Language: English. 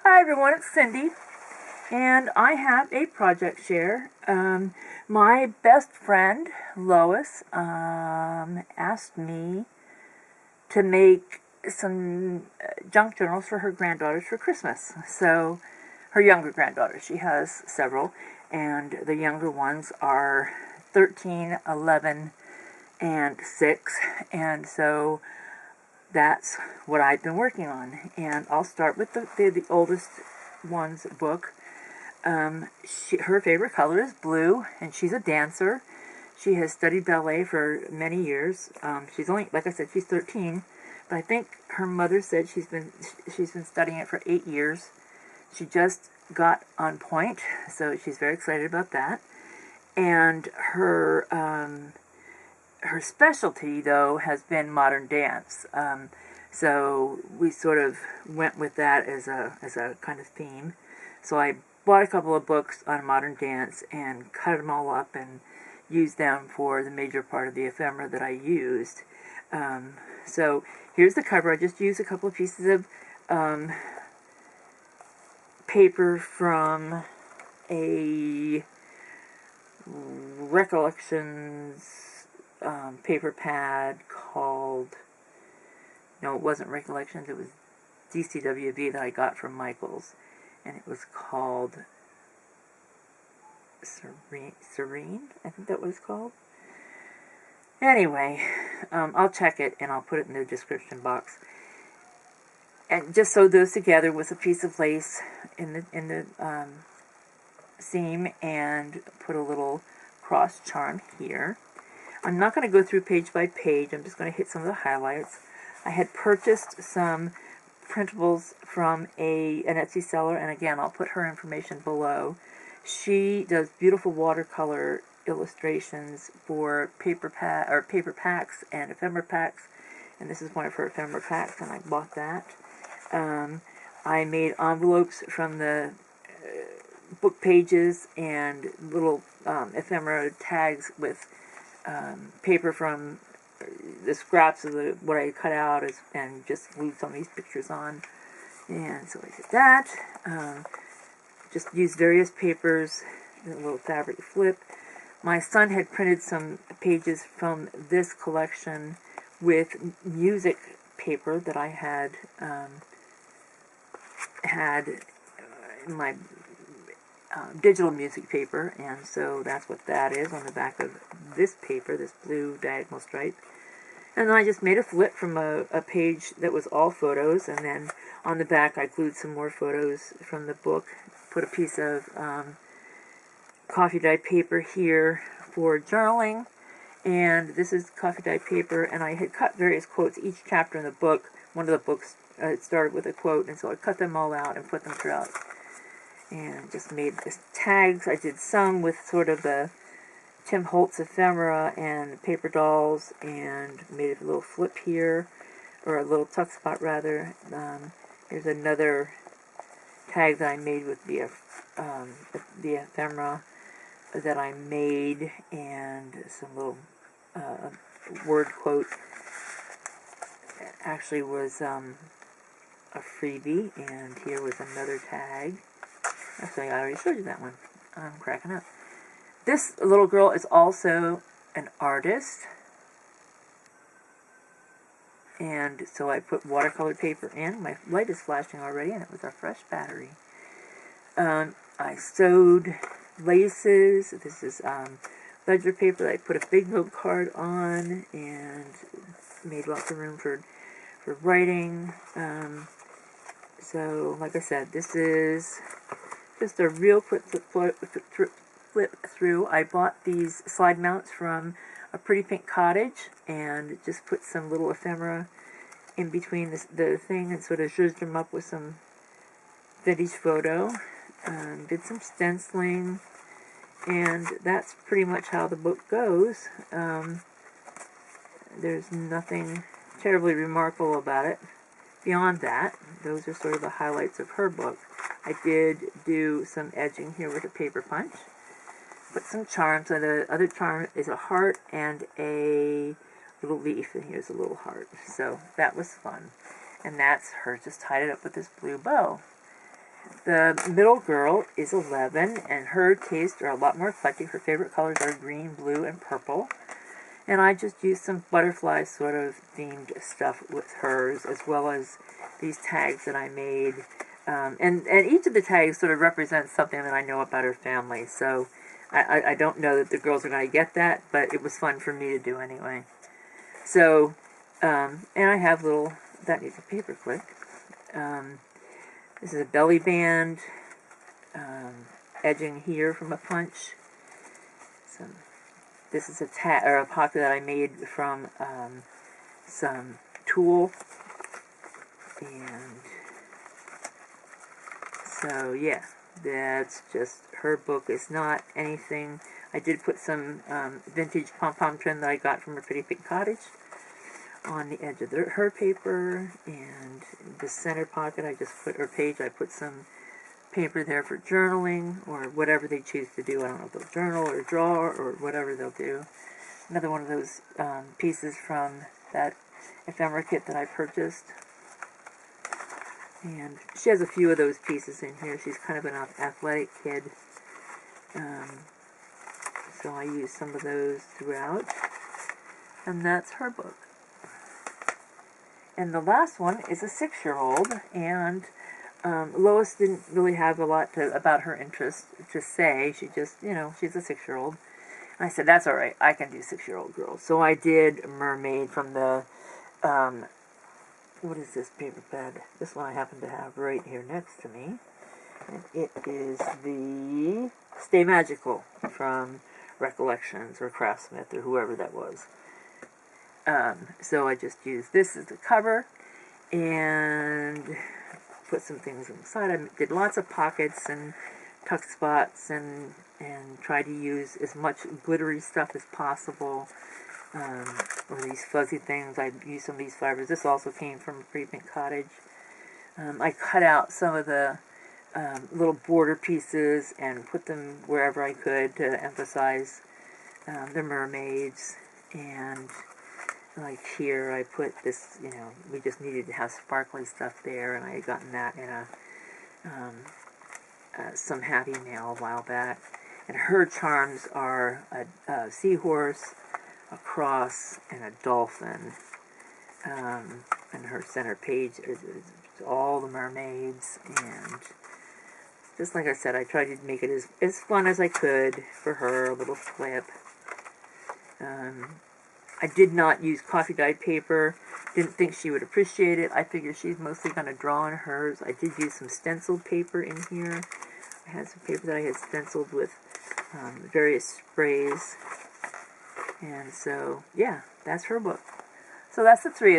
Hi everyone, it's Cindy, and I have a project share. My best friend, Lois, asked me to make some junk journals for her granddaughters for Christmas. So, her younger granddaughters, she has several, and the younger ones are 13, 11, and 6, and so that's what I've been working on. And I'll start with the oldest one's book. Her favorite color is blue, and she's a dancer. She has studied ballet for many years. She's only, like I said, she's 13, but I think her mother said she's been studying it for 8 years. She just got on point, so she's very excited about that. And her specialty, though, has been modern dance. So we sort of went with that as a kind of theme. So I bought a couple of books on modern dance and cut them all up and used them for the major part of the ephemera that I used. So here's the cover. I just used a couple of pieces of paper from a Recollections paper pad called, no, it wasn't Recollections, it was DCWV that I got from Michael's, and it was called Serene, I think that was called. Anyway, I'll check it and I'll put it in the description box. And just sewed those together with a piece of lace in the seam and put a little cross charm here. I'm not going to go through page by page. I'm just going to hit some of the highlights. I had purchased some printables from an Etsy seller, and again, I'll put her information below. She does beautiful watercolor illustrations for paper packs and ephemera packs, and this is one of her ephemera packs, and I bought that. I made envelopes from the book pages and little ephemera tags with paper from the scraps of what I cut out and just glued some of these pictures on. And so I did that. Just used various papers, a little fabric flip. My son had printed some pages from this collection with music paper that I had in my digital music paper, and so that's what that is on the back of this paper, this blue diagonal stripe. And then I just made a flip from a page that was all photos, and then on the back I glued some more photos from the book, put a piece of coffee dye paper here for journaling, and this is coffee dye paper, and I had cut various quotes. Each chapter in the book, one of the books started with a quote, and so I cut them all out and put them throughout. And just made this tags. I did some with sort of the Tim Holtz ephemera and paper dolls, and made a little flip here, or a little tuck spot rather. Here's another tag that I made with the ephemera that I made, and some little word quote. It actually was a freebie, and here was another tag. Actually, I already showed you that one. I'm cracking up. This little girl is also an artist. And so I put watercolor paper in. My light is flashing already, and it was a fresh battery. I sewed laces. This is ledger paper that I put a big note card on and made lots of room for writing. So, like I said, this is just a real quick flip through. I bought these slide mounts from a Pretty Pink Cottage and just put some little ephemera in between the thing and sort of zhuzhed them up with some vintage photo. Did some stenciling, and that's pretty much how the book goes. There's nothing terribly remarkable about it. Beyond that, those are sort of the highlights of her book. I did do some edging here with a paper punch. Put some charms. So the other charm is a heart and a little leaf, and here's a little heart. So that was fun. And that's her just tied it up with this blue bow. The middle girl is 11, and her tastes are a lot more eclectic. Her favorite colors are green, blue, and purple. And I just used some butterfly sort of themed stuff with hers, as well as these tags that I made. And each of the tags sort of represents something that I know about her family. So I don't know that the girls are going to get that, but it was fun for me to do anyway. So, and I have little, that needs a paper clip. This is a belly band, edging here from a punch. This is a pocket that I made from some tulle. And so, yeah, that's just her book. It's not anything. I did put some vintage pom-pom trim that I got from a Pretty Pink Cottage on the edge of her paper, and the center pocket I just put, or page, I put some paper there for journaling, or whatever they choose to do. I don't know if they'll journal or draw, or whatever they'll do. Another one of those pieces from that ephemera kit that I purchased. And she has a few of those pieces in here. She's kind of an athletic kid. So I use some of those throughout. And that's her book. And the last one is a 6-year-old, and Lois didn't really have a lot about her interests to say. She just, she's a 6-year-old. And I said, that's all right, I can do 6-year-old girls. So I did a mermaid from the, what is this paper pad? This one I happen to have right here next to me. And it is the Stay Magical from Recollections or Craftsmith or whoever that was. So I just used this as the cover and put some things inside. I did lots of pockets and tuck spots and tried to use as much glittery stuff as possible. Or these fuzzy things. I used some of these fibers. This also came from Pretty Pink Cottage. I cut out some of the little border pieces and put them wherever I could to emphasize the mermaids. And like here, I put this, we just needed to have sparkly stuff there, and I had gotten that in some happy mail a while back. And her charms are a seahorse, a cross, and a dolphin. And her center page is all the mermaids, and just like I said, I tried to make it as fun as I could for her, a little flip. I did not use coffee dyed paper. Didn't think she would appreciate it. I figured she's mostly going to draw on hers. I did use some stenciled paper in here. I had some paper that I had stenciled with various sprays. And so, yeah, that's her book. So that's the 3 of them.